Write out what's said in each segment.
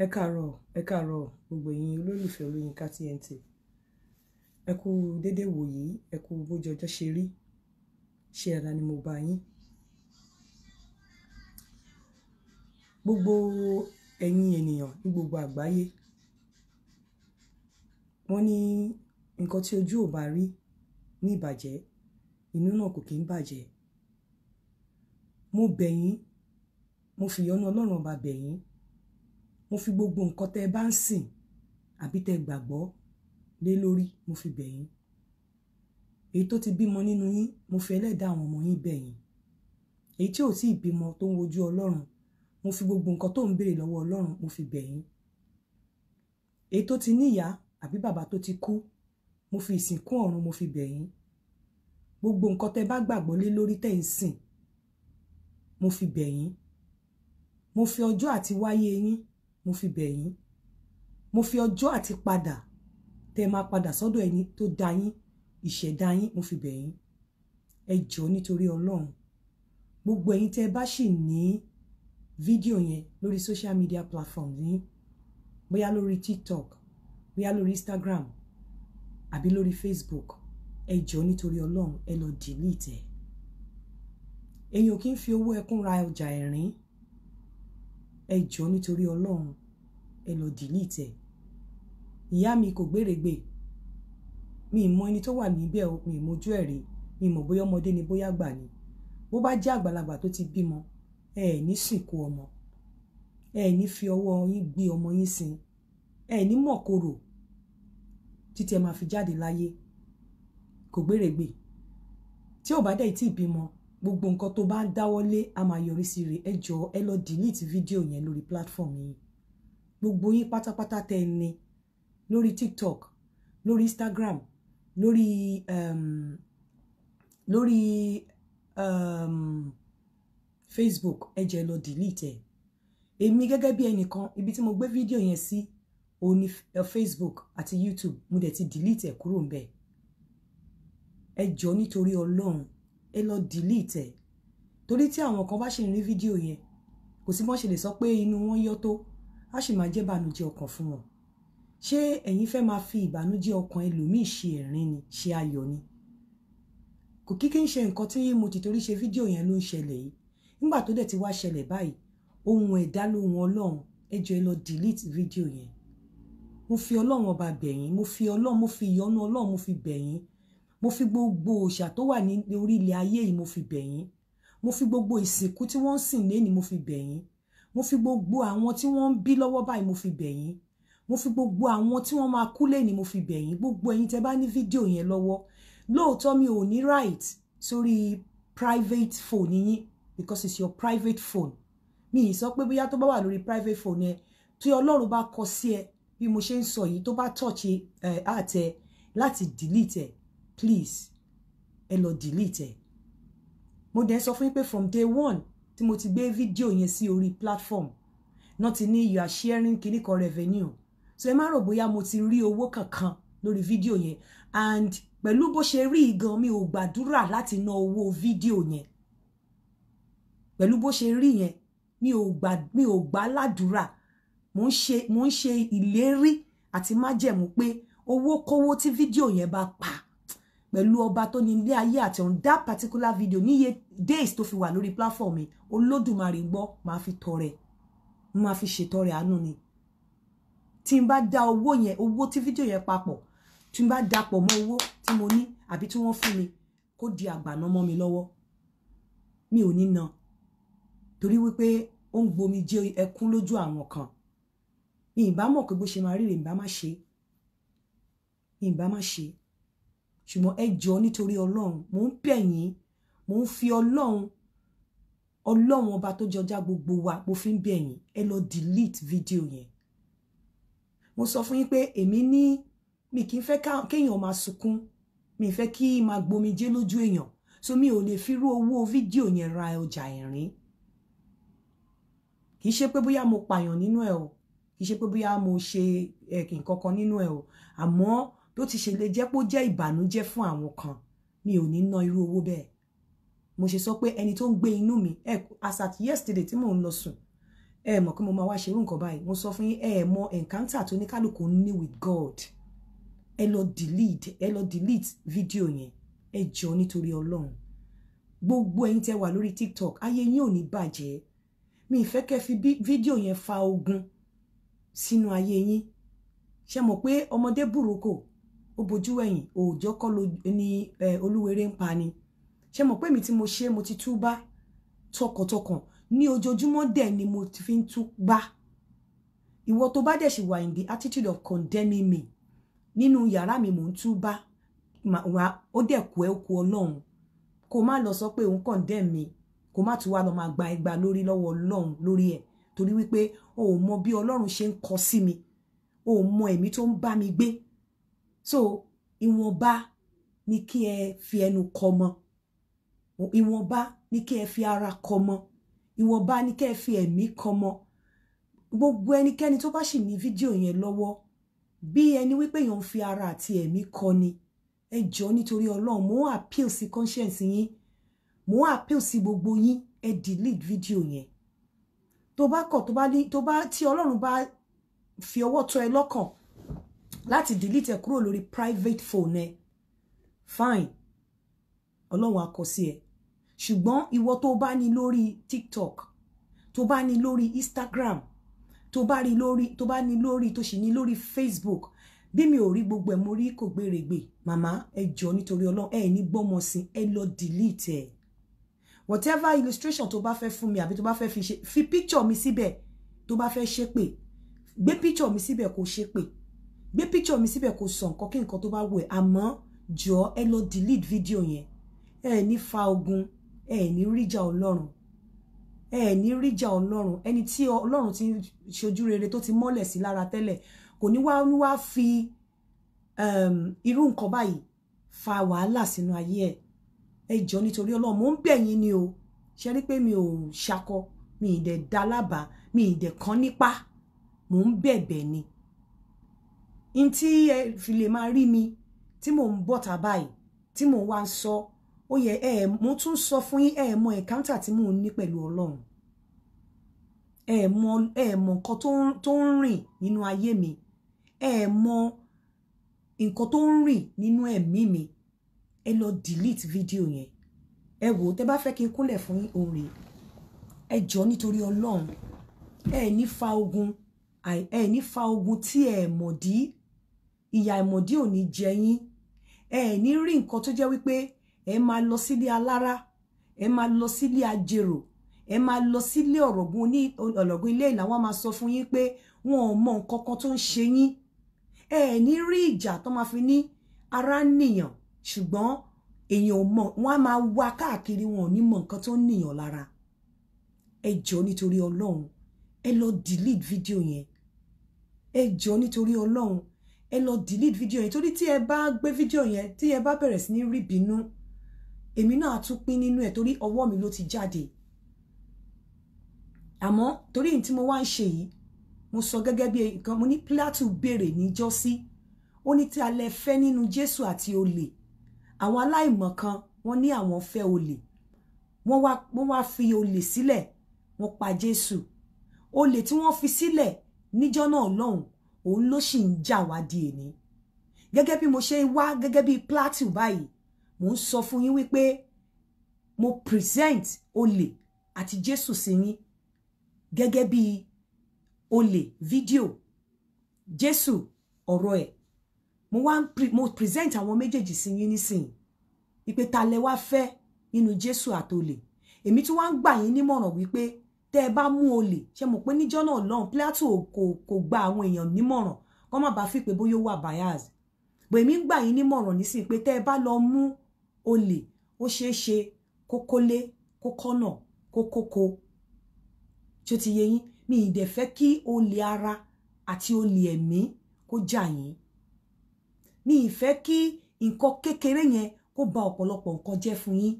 Ẹ káàárọ̀ gbogbo ẹ̀yin olólùfẹ́ Olóyinka TNT. Ẹ kú dédé wòyí, ẹ kú bójú ọjọ́ ṣe rí. Ṣé ara ni mo bá yín? Gbogbo ẹ̀yin ènìyàn ní gbogbo àgbáyé. Wọ́n ní nǹkan tí ojú ò bá rí ní ìbàjẹ́, inú náà kò kí ń bàjẹ́. Mo bẹ̀ yín, mo fi ìyọ́nú Ọlọ́run ọba bẹ̀ yín. Mo fi gbogbo nǹkan tẹ́ bá ń sìn àbí tẹ́ gbàgbọ́ lé lórí, mo fi bẹ̀ yín. Èyí tó ti bímọ nínú yín, mo fi ẹlẹ́dàá àwọn ọmọ yín bẹ̀ yín. Èyí tí ò tí ì bímọ tó ń wojú Ọlọ́run, mo fi gbogbo nǹkan tó ń béèrè lọ́wọ́ Ọlọ́run, mo fi bẹ̀ yín. Èyí tó ti ní ìyá àbí bàbá tó ti kú, mo fi ìsìnkú ọ̀run, mo fi bẹ̀ yín. Gbogbo nǹkan tẹ́ bá gbàgbọ́ lé lórí tẹ́ ń sìn, mo fi bẹ̀ yín. Mo fi ọjọ́ àti wáyé yín, mo fi bẹ̀ yín. Mo fi ọjọ́ àti padà tẹ́ máa padà sọ́dọ̀ ẹni tó dá yín, ìṣẹ̀dá yín, mo fi bẹ̀ yín. Ẹ jọ̀ọ́ nítorí Ọlọ́run. Gbogbo ẹ̀yin tẹ́ bá ṣì ní fídíò yẹn lórí social media platform yín, bóyá lórí TikTok, bóyá lórí Instagram, àbí lórí Facebook, ẹ jọ̀ọ́ nítorí Ọlọ́run, ẹ lọ delete ẹ̀. Èèyàn kì í fi owó ẹkún ra ọjà ẹ̀rín. Ẹ jọ̀ọ́ nítorí Ọlọ́run, ẹ lọ delete ẹ̀. Ìyá mi kò gbèrègbè. Mi ì mọ ẹni tó wà níbẹ̀ o, mi ì mojú ẹ̀ rí. Mi ì mọ̀ bóyá ọmọdé ni bóyá àgbà ni. Bó bá jẹ́ àgbàlagbà tó ti bímọ, ẹ ní sìnkú ọmọ. Ẹ ní fi ọwọ́ yín gbé ọmọ yín sin. Ẹ ní mọ̀kòrò títí ẹ máa fi jáde láyé. Kò gbèrègbè. Tí ò bá dẹ̀ tí ì bímọ, gbogbo nǹkan tó bá dáwọ́lé a máa yọrí sí rere. Ẹ jọ̀ọ́ ẹ lọ delete fídíò yẹn lórí platform yín. Gbogbo yín pátápátá tẹ́ ẹ ní lórí TikTok, lórí Instagram, lórí Facebook, ẹ jọ̀ọ́ ẹ lọ delete ẹ̀. Èmi gẹ́gẹ́ bí ẹnìkan, ibi tí mo gbé fídíò yẹn sí òní Facebook àti YouTube, mo dẹ̀ ti delete ẹ̀ kúrò ńbẹ̀. Ẹ jọ̀ọ́ nítorí Ọlọ́run, ẹ lọ delete ẹ̀. Torí tí àwọn kan bá ṣe rí fídíò yẹn, kò sí bọ́n ṣe lè sọ pé inú wọn yọ́ tó, á sì máa jẹ́ ìbànújẹ́ ọkàn fún wọn. Ṣé ẹ̀yin fẹ́ máa fi ìbànújẹ́ ọkàn ẹlòmíì ṣe ẹ̀rín ni, ṣe ayọ̀ ni? Kò kí ń ṣe nǹkan tí mo ti torí ṣe fídíò yẹn ló ń ṣẹlẹ̀ yìí. Nígbà tó dẹ̀ ti wá ṣẹlẹ̀ báyìí, ohun ẹ̀dá lóhun Ọlọ́run, ẹ jọ̀ọ́ ẹ lọ delete fídíò yẹn. Mo fi Ọlọ́run ọba bẹ̀ yín, mo fi Ọlọ́run, mo fi ìyọ́nú Ọlọ́run, mo fi bẹ̀ yín. Mo fi gbogbo òòṣà tó wà ní orí ilẹ̀ ayé yìí, mo fi bẹ̀ yín. Mo fi gbogbo ìsìnkú tí wọ́n ń sìn léni, mo fi bẹ̀ yín. Mo fi gbogbo àwọn tí wọ́n ń bí lọ́wọ́ báyìí, mo fi bẹ̀ yín. Mo fi gbogbo àwọn tí wọ́n máa kú léni, mo fi bẹ̀ yín. Gbogbo ẹ̀yin tẹ́ bá ní fídíò yẹn lọ́wọ́, lóòótọ́ mi ò ní right sórí private phone yín, because it's your private phone. Mi ì sọ pé bóyá tó bá wà lórí private phone yẹn, tí Ọlọ́run bá kọ sí ẹ bí mo ṣe ń sọ yìí, tó bá touch àtẹ láti delete ẹ, please ẹ lọ delete ẹ. Mo dẹ̀ sọ fún yín pé from day one tí mo ti gbé fídíò yẹn sí orí platform, náà ti ní you are sharing kìnnìkan revenue. So ẹ má rò bóyá mo ti rí owó kankan lórí fídíò yẹn, and pẹ̀lú bó ṣe rí gan, mi ò gbàdúrà láti ná owó fídíò yẹn. Pẹ̀lú bó ṣe rí yẹn, mi ò gbà ládùúrà. Mo ń ṣe ìlérí àti májẹ̀mú pé owó kówó tí fídíò yẹn bá pa, pẹ̀lú ọba tó ní ilé ayé àti on that particular video, níye days tó fi wà lórí platform mi, Olódùmarè gbọ́, máa fi tọrẹ, máa fi ṣètọrẹ àánú ni. Tí n bá dá owó yẹn, owó tí fídíò yẹn papọ̀, tí n bá dapọ̀ mọ́ owó tí mo ní àbí tí wọ́n fún mi, kó di àgbàná mọ́ mi lọ́wọ́, mi ò ní ná. Torí wípé ó ń gbomi jẹ́ ẹkún lójú àwọn kan. Mi ìbá mọ̀ pé bó ṣe máa rí rè, ìbá má ṣe. Mi ìbá má ṣe. Ṣùgbọ́n ẹ jọ̀ọ́ nítorí Ọlọ́run, mò ń bẹ̀ yín, mò ń fi Ọlọ́run ọba tó jọjá gbogbo wa, mo fi ń bẹ̀ yín, ẹ lọ delete fídíò yẹn. Mo sọ fún yín pé èmi ní mi kì í fẹ́ kéèyàn máa sunkún, mi fẹ́ kí máa gbomijé lójú èèyàn, so mi ò lè fi rú owó fídíò yẹn ra ọjà ẹ̀rín. Kì í ṣe pé bóyá mo pààyàn nínú ẹ̀ o, kì í ṣe pé bóyá mo ṣe nǹkan kan nínú ẹ̀ o, àmọ́ tó ti ṣe lè jẹ́ pé ó jẹ́ ìbànújẹ́ fún àwọn kan, mi ò ní ná irú owó bẹ́ẹ̀. Mo ṣe sọ pé ẹni tó ń gbé inú mi, as at yesterday tí mò ń lọ sùn, ẹ mọ̀ pé mo máa wá ṣerú nǹkan báyìí mo sọ fún yín ẹ mọ̀ encounter tó ní kálukú ní with God ẹ lọ delete fídíò yẹn ẹ jọ̀ọ́ nítorí Ọlọ́run gbogbo ẹ̀yin tẹ́ wà lórí TikTok ayé yín ò ní bàjẹ́ mi ìfẹ́ kẹ́ fi fídíò yẹn fa ogun sínú ayé yín ṣé mọ̀ pé ọmọdé burúkú ó bojú ẹ̀yìn òòjọ́ kọ́ ní olúwerè ń pa ni ṣé mọ̀ pé mi tí mo ṣe mo ti túbá tọkàntọkàn ní ojoojúmọ́ dẹ̀ ni mo ti fi ń túbá ìwọ tó bá dẹ̀ ṣì wà in the attitude of condemning me nínú yàrá mi mò ń túbá ó dẹ̀ kú ẹ ó kú Ọlọ́run kó má lọ sọ pé òun condemn mi kó má tún wá lọ máa gba ẹgbà lórí lọ́wọ́ Ọlọ́run lórí ẹ̀ torí wípé o ò mọ bí Ọlọ́run ṣe ń kọ sí mi o ò mọ ẹ̀mí tó ń bá mi gbé so ìwọ̀nba ni kí ẹ fi ẹnu kọ mọ́ ìwọ̀nba ni kí ẹ fi ara kọ mọ́ ìwọ̀nba ni kí ẹ fi ẹ̀mí kọ mọ́ gbogbo ẹnikẹ́ni tó bá sì ní fídíò yẹn lọ́wọ́ bí ẹni wípé yàn ń fi ara àti ẹ̀mí kọ ni ẹ jọ̀ọ́ nítorí Ọlọ́run mo appeal sí conscience yín mo appeal sí gbogbo yín ẹ delete fídíò yẹn tó bá kọ̀ tí Ọlọ́run bá fi ọwọ́ tọ́ ẹ lọ́kàn láti delete ẹ kúrò lórí private phone ẹ fine Ọlọ́run á kọ sí ẹ ṣùgbọ́n ìwọ tó bá ní lórí TikTok tó bá ní lórí Instagram tó bá ní lórí tó sì ní lórí Facebook bí mi ò rí gbogbo ẹ̀ mo rí kò gbèrègbè màmá ẹ jọ̀ọ́ nítorí Ọlọ́run ẹ ní gbọ́mọ sí ẹ lọ delete ẹ whatever illustration tó bá fẹ́ fún mi àbí tó bá fẹ́ fi picture mi síbẹ̀ tó bá fẹ́ ṣépè gbé picture mi síbẹ̀ kó ṣépè gbé picture mi síbẹ̀ kó sọ nǹkan kí nǹkan tó bá wù ẹ́ àmọ́ jọ̀ọ́ ẹ lọ delete video yẹn ẹ ní fa ogun ẹ ní ríjà Ọlọ́run ẹ ní ríjà Ọlọ́run ẹni tí Ọlọ́run ti ṣojú rere tó ti mọ́lẹ̀ sí lára tẹ́lẹ̀ kò ní wá fi irú nǹkan báyìí fa wàhálà sínú ayé ẹ jọ̀ọ́ nítorí Ọlọ́run mo ń bẹ̀ yín ni o ṣe rí pé mi ò ṣakọ mi ì dẹ̀ dá lábàá mi ì dẹ̀ kán nípa mo ń bẹ̀bẹ̀ ni in tí ẹ fi lè máa rí mi tí mò ń bọ̀tà báyìí tí mò ń wá ń sọ ó yẹ mo tún sọ fún yín mọ encounter tí mò ń ní pẹ̀lú Ọlọ́run mọ nǹkan tó ń rìn nínú ayé mi mọ nǹkan tó ń rìn nínú ẹ̀mí mi ẹ lọ delete video yẹn ẹ wò tẹ́ bá fẹ́ kí n kúnlẹ̀ fún yín orin ẹ jọ̀ọ́ nítorí Ọlọ́run ní fa ogun tí mọ̀dí ìyà ìmọ̀dí ò ní jẹ yín ní rí nǹkan tó jẹ́ wípé ẹ máa lọ sílé alára ẹ máa lọ sílé ajérò ẹ máa lọ sílé ọ̀rọ̀gún ilé ìlàwọ́ máa sọ fún yín pé wọn ò mọ nǹkan kan tó ń ṣe yín ní rí ìjà tó máa fi ní ara nìyàn ṣùgbọ́n èèyàn ò mọ̀ wọ́n á máa wá káàkiri wọn ò ní mọ nǹkan tó ń nìyàn lára ẹ jọ̀ọ́ nítorí Ọlọ́run ẹ lọ delete video yẹn ẹ jọ̀ọ́ nítorí Ọlọ́run ẹ lọ delete video yẹn torí tí ẹ bá gbé video yẹn tí ẹ bá bẹ̀rẹ̀ sí ní rí bínú èmi náà tún pín nínú ẹ̀ torí ọwọ́ mi ló ti jáde àmọ́ torí tí mo wá ń ṣe yìí mo sọ gẹ́gẹ́ bí nǹkan mo ní Plato béèrè níjọ́sí ó ní tí a lè fẹ́ nínú Jésù àti olè àwọn aláìmọ̀kan wọ́n ní àwọn fẹ́ olè wọ́n wá fi olè sílẹ̀ wọ́n pa Jésù olè tí wọ́n fi sílẹ̀ níjọ́ náà lọ́hùn òun ló sì ń jà wá di èní gẹ́gẹ́ bí mo ṣe wá gẹ́gẹ́ bí Plato báyìí mo ń sọ fún yín wípé mo present olè àti Jésù sí yín gẹ́gẹ́ bí olè fídíò Jésù ọ̀rọ̀ ẹ̀ mo present àwọn méjèèjì sí yín nísìnyí wípé ta lẹ wá fẹ́ nínú Jésù àtolè èmi tí wọ́n ń gbà yín nímọ̀ràn wípé tẹ́ ẹ bá mú olè ṣe mọ̀ pé níjọ́ náà lọ́hùn Plato kò gba àwọn èèyàn nímọ̀ràn kó má bàa fi pé bóyá ó wà bias bó èmi ń gbà yín nímọ̀ràn nísìnyí pé tẹ́ ẹ bá lọ mú olè ó ṣeé ṣe kó kólé kó kọ́nà kó kókó tí ó ti yé yín mi ì dẹ̀ fẹ́ kí olè ara àti olè ẹ̀mí kó jà yín mi ì fẹ́ kí nǹkan kékeré yẹn kó ba ọ̀pọ̀lọpọ̀ nǹkan jẹ́ fún yín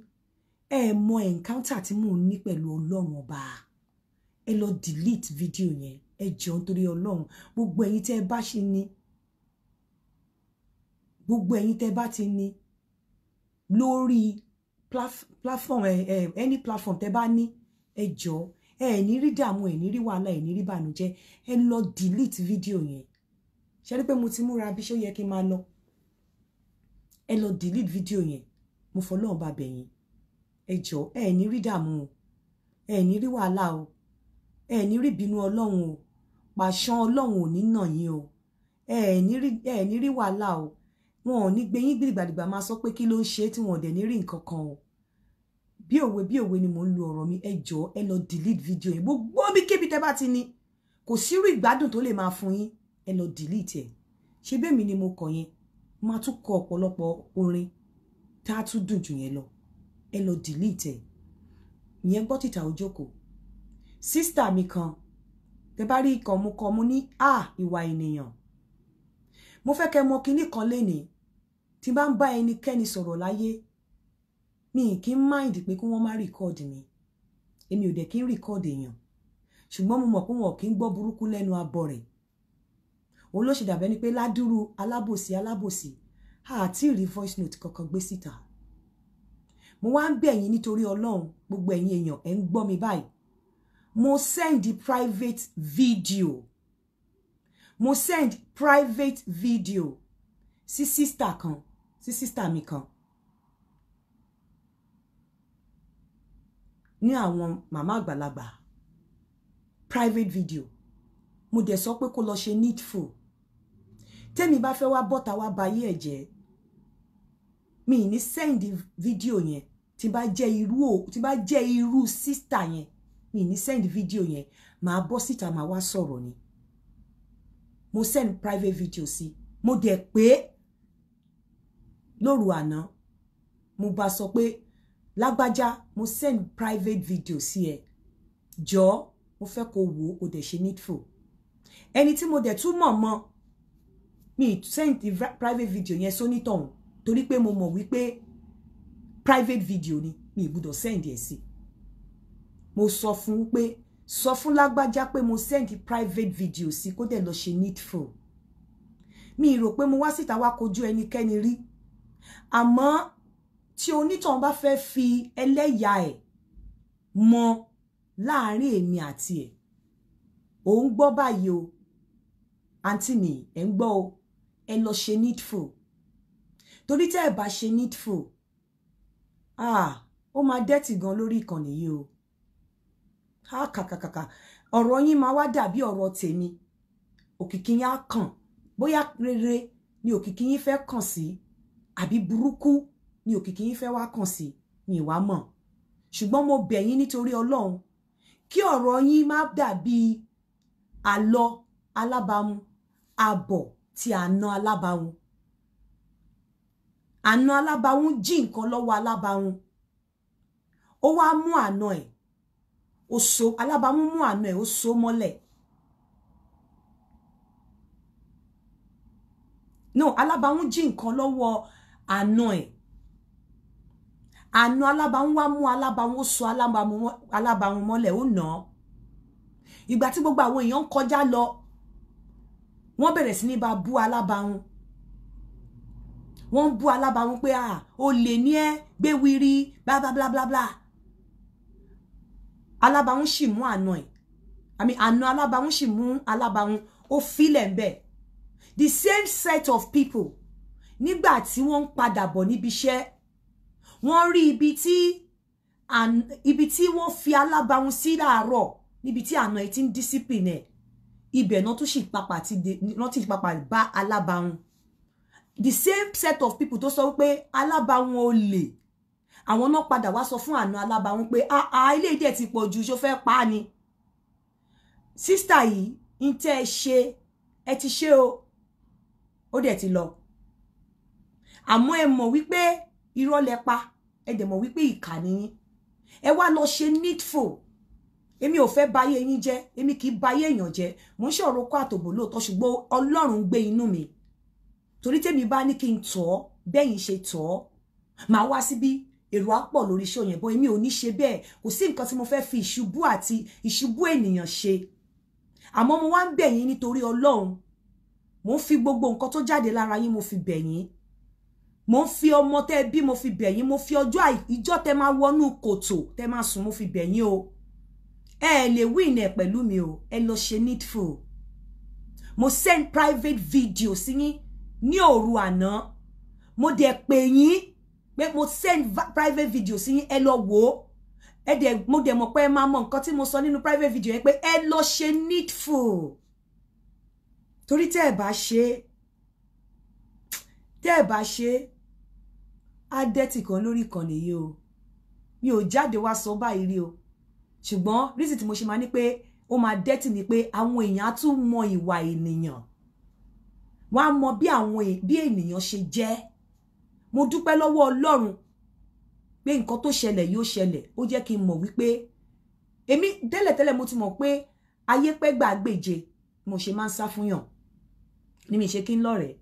mọ encounter tí mò ń ní pẹ̀lú Ọlọ́run ọba ẹ lọ delete video yẹn ẹ jọ̀ọ́ nítorí Ọlọ́run gbogbo ẹ̀yin tẹ́ bá ṣe ní gbogbo ẹ̀yin tẹ́ bá ti ní lórí platform any platform tẹ́ bá ní ẹ jọ̀ọ́ ẹ ní rí dààmú, ẹ ní rí wàhálà, ẹ ní rí bànújẹ́. Ẹ lọ delete video yẹn. Ṣé rí pé mo ti múra bí ṣó yẹ kí n máa lọ. Ẹ lọ delete video yẹn. Mo fọlọ́run bá bẹ̀ yín. Ẹ jọ̀ọ́, ẹ ní rí dààmú o. Ẹ ní rí wàhálà o. Ẹ ní rí bínú Ọlọ́run o. Pàṣán Ọlọ́run ò ní nà yín o. Ẹ ní rí wàhálà o. Wọn ò ní gbé yín gbìgbàdìgbà máa sọ pé kí ló ń ṣe tí wọn ò dẹ̀ ní rí nǹkan kan o. Bí òwe ni mò ń lo ọ̀rọ̀ mi. Ẹ jọ̀ọ́, ẹ lọ delete video yẹn. Gbogbo bí kébi tẹ́ bá ti ní. Kò sí rí ìgbádùn tó lè máa fún yín. Ẹ lọ delete ẹ̀. Ṣé bẹ́ẹ̀ mi ni mo kọ yẹn? Máa tún kọ ọ̀pọ̀lọpọ̀ orin tá a tún dùn jù yẹn lọ. Ẹ lọ delete ẹ̀. Ìyẹn gbọ́ títà òjòkó. Sister mi kan, tẹ́ bá rí ikọ̀ mu ní ìwà ènìyàn. Mo fẹ́ kẹ́ mọ̀ kíní kan lénìí. Tí bá ń bá ẹnikẹ́ni sọ̀rọ̀ láyé, mi kì í mind pé kí wọ́n má record mi. Èmi ò dẹ̀ kí ń record èèyàn. Ṣùgbọ́n mo mọ̀ pé wọn kì í gbọ́ burúkú lẹ́nu abọ́ rẹ̀. Òun ló ṣe dàbẹ́ ni pé ládùrú alábòsí àti rí voice note kankan gbé síta. Mo wá ń bẹ̀ yín nítorí Ọlọ́run, gbogbo ẹ̀yin èèyàn ẹ ń gbọ́ mi báyìí. Mo send private video. Mo send private video sí sister mi kan. Ní àwọn màmá àgbàlagbà. Private video. Mo dẹ̀ sọ pé kó lọ ṣe needful. Tẹ́mi bá fẹ́ wá bọ́ta wá bayé ẹ̀ jẹ́. Mi ní send video yẹn. Tí bá jẹ́ irú sister yẹn. Mi ní send video yẹn. Màá bọ́ síta màá wá sọ̀rọ̀ ni. Mo send private video sí. Mo dẹ̀ pé lóru àná. Mo bá sọ pé lágbájá mo send private video sí ẹ. Jọ̀ọ́ mo fẹ́ kó wò ó dẹ̀ ṣe needful. Ẹni tí mo dẹ̀ tún mọ̀ mi send private video yẹn sónítọ̀hún torí pé mo mọ̀ wípé private video ni mi gbọ́dọ̀ send ẹ̀ sí. Mo sọ fún lágbájá pé mo send private video sí kó dẹ̀ lọ ṣe needful. Mi rò pé mo wá síta wá kojú ẹnikẹ́ni rí. Àmọ́ tí onítọ̀hún bá fẹ́ fi ẹlẹ́yà ẹ̀ mọ láàrin èmi àti ẹ̀. Ó ń gbọ́ báyìí o. Àǹtí mi ẹ ń gbọ́ o. Ẹ lọ ṣe needful. Torí tẹ́ ẹ bá ṣe needful. Ó máa dẹ́tì gan lórí ìkànnì yìí o. Kàkàkàkà. Ọ̀rọ̀ yín máa wá dàbí ọ̀rọ̀ tèmi. Òkìkí yín á kàn. Bóyá rere ni òkìkí yín fẹ́ kàn sí. Àbí burúkú ni òkìkí yín fẹ́ wá kàn sí. Mi wá mọ̀. Ṣùgbọ́n mo bẹ̀ yín nítorí Ọlọ́run. Kí ọ̀rọ̀ yín má dàbí àlọ alábàámu, àbọ̀ tí àna alábàámu. Àna alábàámu jí nǹkan lọ́wọ́ alábàámu. Ó wá mú àna ẹ̀. Alábàámu mú àna ẹ̀ ó so mọ́lẹ̀. No, alábàámu jí nǹkan lọ́wọ́ àna ẹ̀. Àna alábàámu wá mú alábàámu ó so alábàámu mọ́lẹ̀ ó nà. Ìgbà tí gbogbo àwọn èèyàn kọjá lọ, wọ́n bẹ̀rẹ̀ sí ní bá bú alábàámu. Wọ́n bú alábàámu pé olè ní ẹ́ gbé wiri bla bla bla bla bla. Alábàámu sì mú àna ẹ̀. Àna alábàámu sì mú alábàámu ó filẹ̀ ńbẹ̀. The same set of people nígbà tí wọ́n ń padà bọ̀ níbi iṣẹ́, wọ́n rí ibi tí wọ́n fi alábàámu sí láàárọ̀ níbi tí àna ẹ̀ ti ń discipline ẹ̀. Ibẹ̀ náà tún sì papà bá alábàámu. The same set of people tó sọ wípé alábàámu olè. Àwọn náà padà wá sọ fún àna alábàámu pé ilé ìdẹ̀ ti pọ̀ jù ṣó fẹ́ pa ni. Sister yìí ń tẹ́ ẹ ti ṣe o. Ó dẹ̀ ti lọ. Àmọ́ ẹ mọ̀ wípé irọ́ lẹ pa. Ẹ dẹ̀ mọ̀ wípé ìkà ni yín. Ẹ wá lọ ṣe needful. Èmi ò fẹ́ bayé yín jẹ́. Èmi kì í bayé èèyàn jẹ́. Mo ń ṣọ̀rọ̀ kó àtòbò lóòótọ́ ṣùgbọ́n Ọlọ́run gbé inú mi. Torí tèmi bá ní kí n tọ́ bẹ́yìn ṣe tọ́. Màá wá síbí èrò á pọ̀ lórí show yẹn bọ́ èmi ò ní ṣe bẹ́ẹ̀. Kò sí nǹkan tí mo fẹ́ fi ìṣubú ènìyàn ṣe. Àmọ́ mo wá ń bẹ̀ yín nítorí Ọlọ́run. Mo ń fi gbogbo nǹkan tó jáde lára yín mo fi bẹ̀ yín. Mo ń fi ọmọ tẹ́ bí mo fi bẹ̀ yín. Mo fi ìjọ́ tẹ́ máa wọnú kòtò tẹ́ máa sùn mo fi bẹ̀ yín o. ẹ lè win ẹ pẹ̀lú mi o, ẹ lọ ṣe needful. Mo send private video sí yín ní òru àná. Mo dẹ̀ pè yín pé mo send private video sí yín, ẹ lọ wò. Mo dẹ̀ mọ̀ pé ẹ máa mọ̀ nǹkan tí mo sọ nínú private video yẹn pé ẹ lọ ṣe needful. Torí tẹ́ ẹ bá ṣe adẹ́tì kan lórí ìkànnì yìí o. Mi ò jáde wá sọ báyìí rí o. Ṣùgbọ́n reason tí mo ṣe máa ní pé ó máa dẹ́tì ni pé àwọn èèyàn á tún mọ ìwà ènìyàn. Wọ́n á mọ bí ènìyàn ṣe jẹ́. Mo dúpẹ́ lọ́wọ́ Ọlọ́run pé nǹkan tó ṣẹlẹ̀ yóò ṣẹlẹ̀. Ó jẹ́ kí n mọ̀ wípé èmi tẹ́lẹ̀tẹ́lẹ̀ mo ti mọ̀ pé ayé pẹ́ gbàgbéje mo ṣe máa ń sá fún yàn. Ni mi ṣe kí n lọ́rẹ̀ẹ́.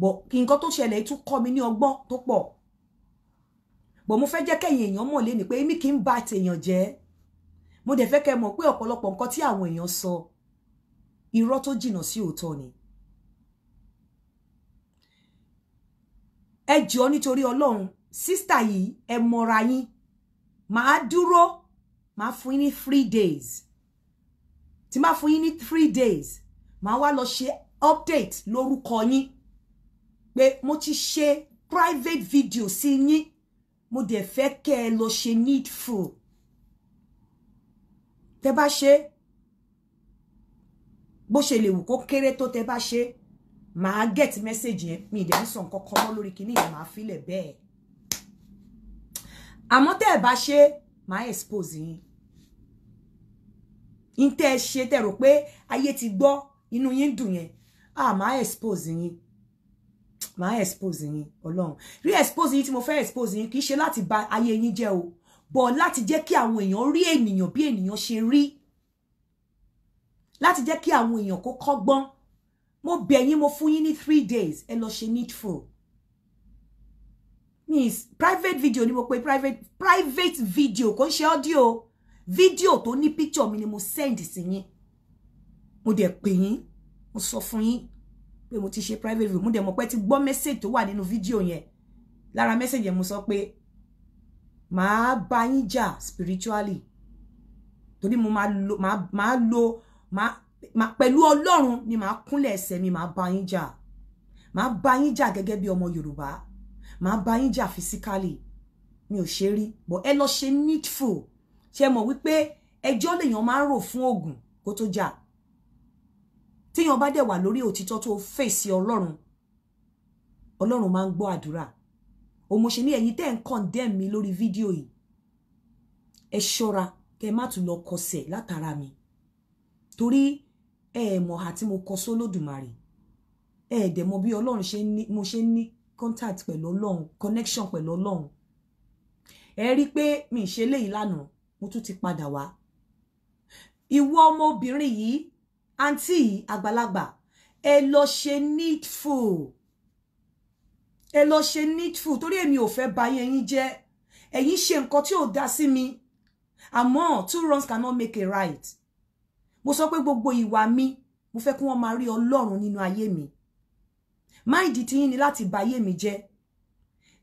Bọ̀ kí nǹkan tó ṣẹlẹ̀ tún kọ́ mi ní ọgbọ́n tó pọ̀. Bọ̀ mo fẹ́ jẹ́ kẹ́yìn èèyàn mọ̀ léni pé èmi kì í bà tèèyàn jẹ́. Mo dẹ̀ fẹ́ kẹ́ mọ̀ pé ọ̀pọ̀lọpọ̀ nǹkan tí àwọn èèyàn sọ irọ́ tó jìnnà sí òótọ́ ni. Ẹ jọ̀ọ́ nítorí Ọlọ́run, sister yìí ẹ mọ̀ra yín. Màá dúró, màá fún yín ní 3 days. Tí màá fún yín ní 3 days, màá wá lọ ṣe update lórúkọ yín. Pé mo ti ṣe private video sí yín. Mo dẹ̀ fẹ́ kẹ́ ẹ lọ ṣe needful. Tẹ́ bá ṣe bó ṣe lè wù kó kéré tó, tẹ́ bá ṣe màá get message yẹn. Mi dẹ̀ ń sọ nǹkan kan mọ́ lórí kíní yẹn, màá filẹ̀ bẹ́ẹ̀. Àmọ́ tẹ́ ẹ bá ṣe màá expose yín. In tẹ́ ẹ ṣe tẹ́ rò pé ayé ti gbọ́ inú yín dùn yẹn. Màá expose yín. Màá expose yín Ọlọ́run. Rí expose yín tí mo fẹ́ expose yín kì í ṣe láti bà ayé yín jẹ́ o. Bọ̀ láti jẹ́ kí àwọn èèyàn rí ènìyàn bí ènìyàn ṣe rí. Láti jẹ́ kí àwọn èèyàn kó kọ́gbọ́n. Mo bẹ̀ yín, mo fún yín ní 3 days. Ẹ lọ ṣe needful. Miss private video ni mo pe private video kò ń ṣe audio. Video tó ní picture mi ni mo send sí yín. Mo dẹ̀ pè yín, mo sọ fún yín pé mo ti ṣe private video. Mo dẹ̀ mọ̀ pé ti gbọ́ message tó wà nínú video yẹn. Lára message yẹn mo sọ pé màá bá yín jà spiritually. Torí mo máa lo pẹ̀lú Ọlọ́run ni màá kúnlẹ̀ ẹsẹ̀ mi, màá bá yín jà. Màá bá yín jà gẹ́gẹ́ bí ọmọ Yorùbá. Màá bá yín jà physically. Mi ò ṣe rí. But ẹ lọ ṣe needful. Ṣé mọ̀ wípé ẹjọ́ lèèyàn máa ń rò fún ogun kó tó jà. Téèyàn bá dẹ̀ wà lórí òtítọ́ tó fèsì Ọlọ́run. Ọlọ́run máa ń gbọ́ àdúrà. Mo ṣe ní ẹ̀yin tẹ́ ń condemn mi lórí fídíò yìí. Ẹ ṣọ́ra kẹ́ má tún lọ kọsẹ̀ látara mi. Torí ẹ mọ̀ àti mo kọ sólódùmarè. Ẹ dẹ̀ mọ̀ bí Ọlọ́run mo ṣe ní contact pẹ̀lú Ọlọ́run, connection pẹ̀lú Ọlọ́run. Ẹ rí pé mi ṣe léyìí lánàá, mo tún ti padà wá. Ìwọ ọmọbìnrin yìí, àǹtí yìí àgbàlagbà, ẹ lọ ṣe needful. Ẹ lọ ṣe needful torí èmi ò fẹ́ bà yín jẹ́. Ẹ̀yin ṣe nǹkan tí ò dá sí mi. Àmọ́ 2 wrongs cannot make a right. Mo sọ pé gbogbo ìwà mi, mo fẹ́ kí wọ́n máa rí Ọlọ́run nínú ayé mi. Máìdí tí yín ni láti bà ayé mi jẹ́.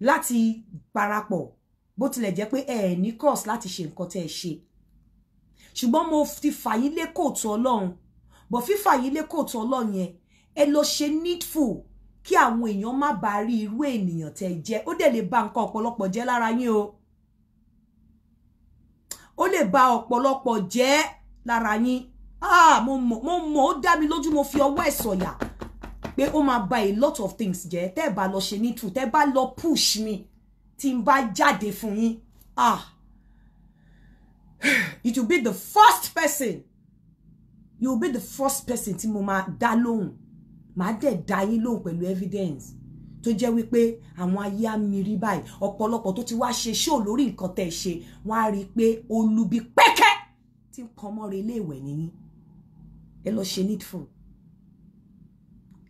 Láti parapọ̀ bó tilẹ̀ jẹ́ pé ẹ ní cross láti ṣe nǹkan tẹ́ ẹ ṣe. Ṣùgbọ́n mo ti fà yín lé kóòtù Ọlọ́run. Bọ̀ fífà yín lé kóòtù Ọlọ́run yẹn, ẹ lọ ṣe needful kí àwọn èèyàn má bá rí irú ènìyàn tẹ́ jẹ́. Ó dẹ̀ lè ba nǹkan ọ̀pọ̀lọpọ̀ jẹ́ lára yín o. Ó lè ba ọ̀pọ̀lọpọ̀ jẹ́ lára yín. Mo mọ̀ ó dá mi lójú, mo fi ọwọ́ ẹ̀ sọ̀yà pé ó máa ba a lot of things jẹ́. Tẹ́ bá lọ ṣe needful, tẹ́ bá lọ push mi tí n bá jáde fún yín. It will be the first person. You will be the first person tí mo máa dá lóhùn. Màá dẹ̀ dá yín lóhùn pẹ̀lú evidence. Tó jẹ́ wípé àwọn ayé á mi rí báyìí. Ọ̀pọ̀lọpọ̀ tó ti wá ṣe show lórí nǹkan tẹ́ ṣe, wọ́n á rí pé olubi pẹ́kẹ́ tí ń kọ́ mọ́re ilé ìwẹ̀ nìyí. Ẹ lọ ṣe needful.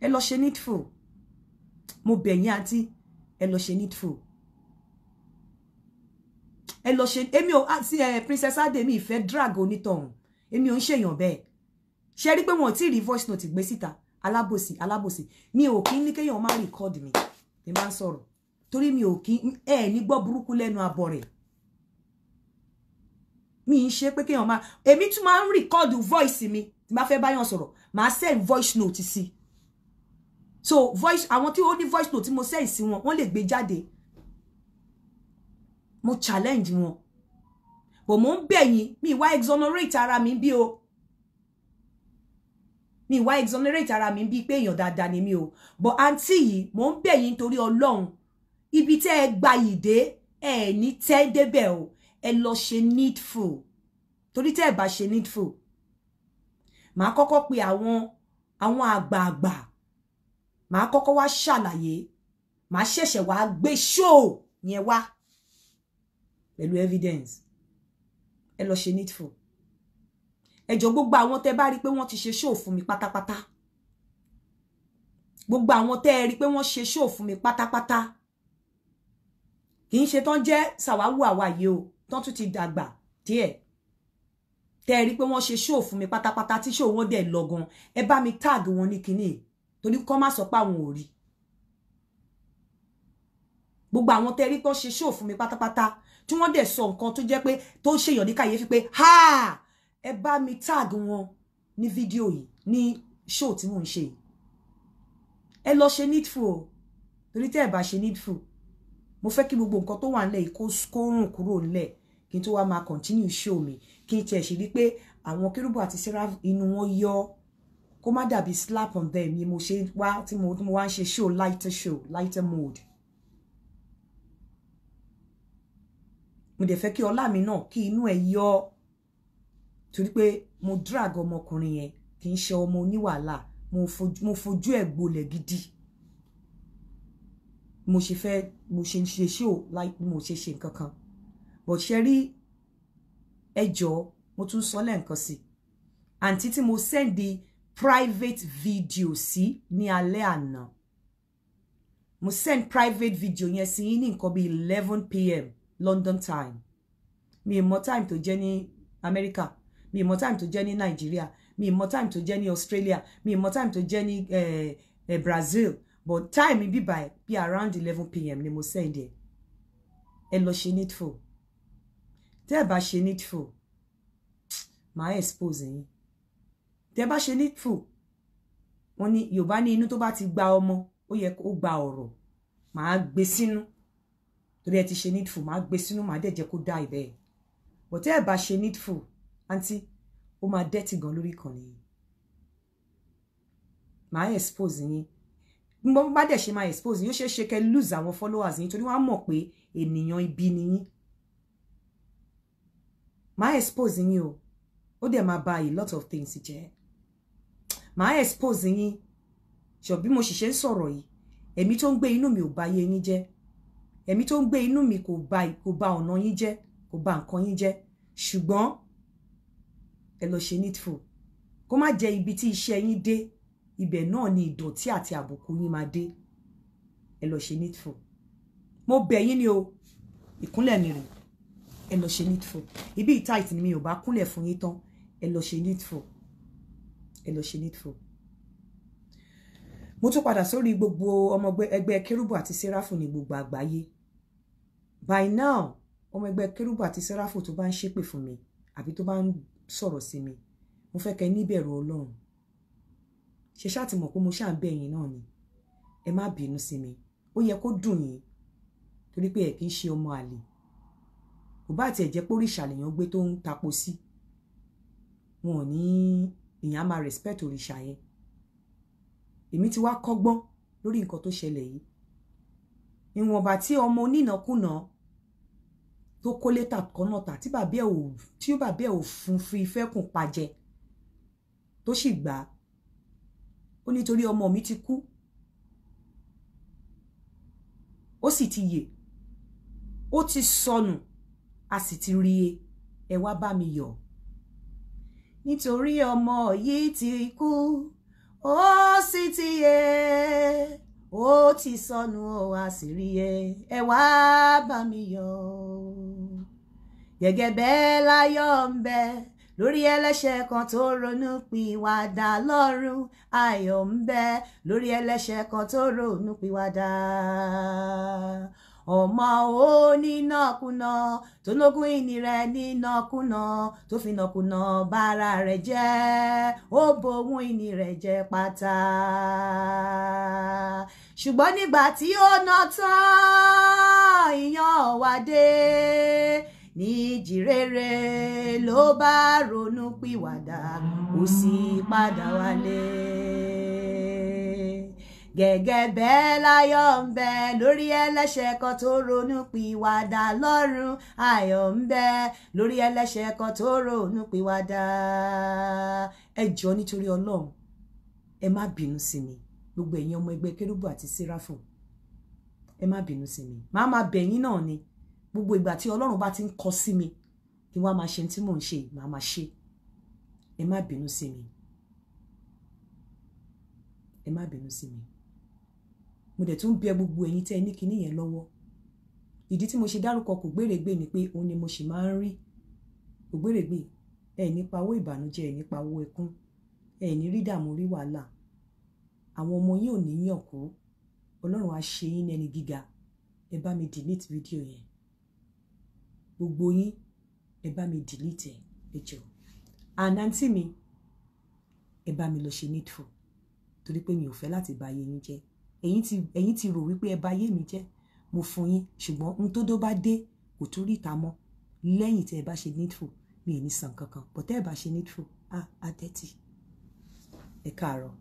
Ẹ lọ ṣe needful. Mo bẹ̀ yín àǹtí, ẹ lọ ṣe needful. Ẹ lọ ṣe èmi ò àti Princess Ade mi ìfẹ́ drag onítọ̀hún. Èmi ò ń ṣèyàn bẹ́ẹ̀. Ṣé rí pé wọ́n ti rí voice note gbé síta. Alábòsí mi ò kí ní kéèyàn má record mi ní máa ń sọ̀rọ̀ torí mi ò kí ní gbọ́ burúkú lẹ́nu abọ́ rẹ̀. mi ń ṣe pé kéèyàn máa èmi tún máa ń record voice mi tí bá fẹ́ báyàn sọ̀rọ̀ máa send voice note sí so voice àwọn tí ó ní voice note tí mo send sí wọn wọ́n lè gbé jáde mo challenge wọn bò mo ń bẹ̀ yín mi wá exonerate ara mi bí o mi wá exonerate ara mi bí pé èèyàn dáadáa ni mi o but àǹtí yìí mo ń bẹ̀ yín torí Ọlọ́run ibi tẹ́ ẹ gba ìdè ẹ ní tẹ́ débẹ̀ o ẹ lọ ṣe needful torí tẹ́ ẹ bá ṣe needful màá kọ́kọ́ pe àwọn àgbààgbà màá kọ́kọ́ wá ṣàlàyé màá ṣẹ̀ṣẹ̀ wá gbé show yẹn wá pẹ̀lú evidence ẹ lọ ṣe needful ẹ jọ̀ọ́ gbogbo àwọn tẹ́ bá rí pé wọ́n ti ṣe show fún mi pátápátá gbogbo àwọn tẹ́ rí pé wọ́n ṣe show fún mi pátápátá kì í ṣe tán jẹ́ sàwáwù àwàyé o tán tún ti dàgbà díẹ̀ tẹ́ rí pé wọ́n ṣe show fún mi pátápátá tí show wọn dẹ̀ lọ gan ẹ bá mi tag wọn ní kinní torí kọ́ má sọ pé àwọn ò rí gbogbo àwọn tẹ́ rí pé wọ́n ṣe show fún mi pátápátá tí wọ́n dẹ̀ sọ nǹkan tó jẹ́ pé tó ń ṣèyàn ní kàyéfì pé ha ẹ bá mi tag wọn ní fídíò yìí ní show tí mò ń ṣe ẹ lọ ṣe needful o torí tẹ́ ẹ bá ṣe needful mo fẹ́ kí gbogbo nǹkan tó wà nílẹ̀ kó rùn kúrò nílẹ̀ kí n tó wá máa continue show mi kí n tiẹ̀ ṣe rí pé àwọn kérúbù àti sẹ́ráfù inú wọn yọ kó má dàbí slap on them ni mo ṣe wá tí mo wá ń ṣe show lighter mode mo dẹ̀ fẹ́ kí ọlá mi náà kí inú ẹ̀ yọ torí pé mo drag ọmọkùnrin yẹn kì í ṣe ọmọ oníwàhálà mo fojú ẹ̀ gbolẹ̀ gidi mo ṣe show like mo ṣe nǹkan kan but ṣe rí ẹjọ́ mo tún sọ lẹ́ǹkan sí àǹtí tí mo send the private video sí ní alẹ́ àná mo send private video yẹn sí yín ní nǹkan bí 11 p.m. London time mi mọ time tó jẹ́ ní America mi mọ time tó jẹ́ ní Nigeria mi mọ time tó jẹ́ ní Australia mi mọ time tó jẹ́ ní Brazil but time bí by bí around 11 p.m. ni mo send ẹ lọ ṣe needful tẹ́ bá ṣe needful máa expose yín tẹ́ bá ṣe needful wọ́n ní Yorùbá ní inú tó bá ti gba ọmọ ó yẹ kó gba ọ̀rọ̀ máa gbé sínú torí ẹ ti ṣe needful máa gbé sínú máa dẹ̀ jẹ́ kó dá ibẹ̀ but tẹ́ bá ṣe needful àǹtí ó máa dẹ́tì gan lórí ìkànnì yìí máa expose yín mo bá dẹ̀ ṣe máa expose yín ó ṣeé ṣe kẹ́ lose àwọn followers yín torí wọ́n á mọ̀ pé ènìyàn ibi ni yín máa expose yín o ó dẹ̀ máa ba a lot of things jẹ́ máa expose yín ṣọ bí mo sì ṣe ń sọ̀rọ̀ yìí ẹ̀mí tó ń gbé inú mi ò bà yé yín jẹ́ ẹ̀mí tó ń gbé inú mi kò bà ọ̀nà yín jẹ́ kò bà nǹkan yín jẹ́ ṣùgbọ́n ẹ lọ ṣe needful kó má jẹ́ ibi tí iṣẹ́ yín dé ibẹ̀ náà ni ìdọ̀tí àti àbùkù yín máa dé ẹ lọ ṣe needful mo bẹ̀ yín ni o ìkúnlẹ̀ mi rè ẹ lọ ṣe needful ibi ìtàìtì ni mi ò bá kúnlẹ̀ fún yín tán ẹ lọ ṣe needful ẹ lọ ṣe needful mo tún padà sórí gbogbo ọmọ ẹgbẹ́ kérúbù àti sẹ́ráfù ní gbogbo àgbáyé by now ọmọ ẹgbẹ́ kérúbù àti sẹ́ráfù tó bá ń ṣépè fún mi àbí tó bá ń sọ̀rọ̀ sí mi mo fẹ́ kẹ́ níbẹ̀rù Ọlọ́run ṣe ṣáà ti mọ̀ pé mo ṣáà ń bẹ̀ yín náà ni ẹ má bínú sí mi ó yẹ kó dùn yín torí pé ẹ kì í ṣe ọmọ àlè kò bá tiẹ̀ jẹ́ pé òrìṣà lèèyàn gbé tó ń tapo sí wọn ò ní èèyàn máa respect òrìṣà yẹn èmi ti wá kọ́gbọ́n lórí nǹkan tó ṣẹlẹ̀ yìí ìwọ̀nba tí ọmọ onínàkúnà tó kó létà kọ́nà tà tí bàbá ẹ̀ ò fún fi ìfẹ́ kùn pàjẹ́ tó sì gbà á ó nítorí ọmọ mi ti kú ó sì ti yè ó ti sọnù a sì ti rí ẹ wá bá mi yọ̀ nítorí ọmọ yìí ti kú ó sì ti yè ó ti sọnù ó a sì rí ẹ wá bá mi yọ̀ gẹ́gẹ́ bẹ́ẹ̀ láyọ̀ ń bẹ lórí ẹlẹ́ṣẹ̀ kan tó ronú pìwàdà lọ́run ayọ̀ ń bẹ lórí ẹlẹ́ṣẹ̀ kan tó ronú pìwàdà ọmọ onínàkúnà tó lógún ìní rẹ̀ nínàkúnà tó fi nàkúnà bára rẹ̀ jẹ́ ó bòun ìní rẹ̀ jẹ́ pátá ṣùgbọ́n nígbà tí ó ná tán ìyàn wá dé ní jírèrè ló bá ronú pìwàdà ó sì padà wálé gẹ́gẹ́ bẹ́ẹ̀ láyọ̀ ń bẹ lórí ẹlẹ́ṣẹ̀ kan tó ronú pìwàdà lọ́run ayọ̀ ń bẹ lórí ẹlẹ́ṣẹ̀ kan tó ronú pìwàdà ẹ jọ̀ọ́ nítorí Ọlọ́run ẹ má bínú sí mi gbogbo ẹ̀yin ọmọ ẹgbẹ́ kérúbù àti séráfù ẹ má bínú sí mi màá máa bẹ̀ yín náà ni gbogbo ìgbà tí Ọlọ́run bá ti ń kọ sí mi kí wọ́n máa ṣe tí mò ń ṣe màá máa ṣe ẹ má bínú sí mi ẹ má bínú sí mi mo dẹ̀ tún bẹ̀ gbogbo ẹ̀yin tẹ́ ẹ ní kinní yẹn lọ́wọ́ ìdí tí mo ṣe dárúkọ kò gbèrègbè ni pé òun ni mo sì máa ń rí kò gbèrègbè ẹ nípa owó ìbànújẹ́ ẹ nípa owó ẹkún ẹ ní rí dààmú rí wàhálà àwọn ọmọ yín ò ní yàn kú Ọlọ́run á ṣe yín ẹni gíga ẹ bá mi delete fídíò yẹn gbogbo yín ẹ bá mi delete ẹ jọ̀ọ́ àǹtí mi ẹ bá mi lọ ṣe needful torí pé mi ò fẹ́ láti bà ayé yín jẹ́ ẹ̀yin ti rò wípé ẹ bà ayé mi jẹ́ mo fún yín ṣùgbọ́n ohun tó dó bá dé kò tún rí ìta mọ́ lẹ́yìn tí ẹ bá ṣe needful mi ì ní san kankan but ẹ bá ṣe needful á dẹ́tì ẹ káàárọ̀.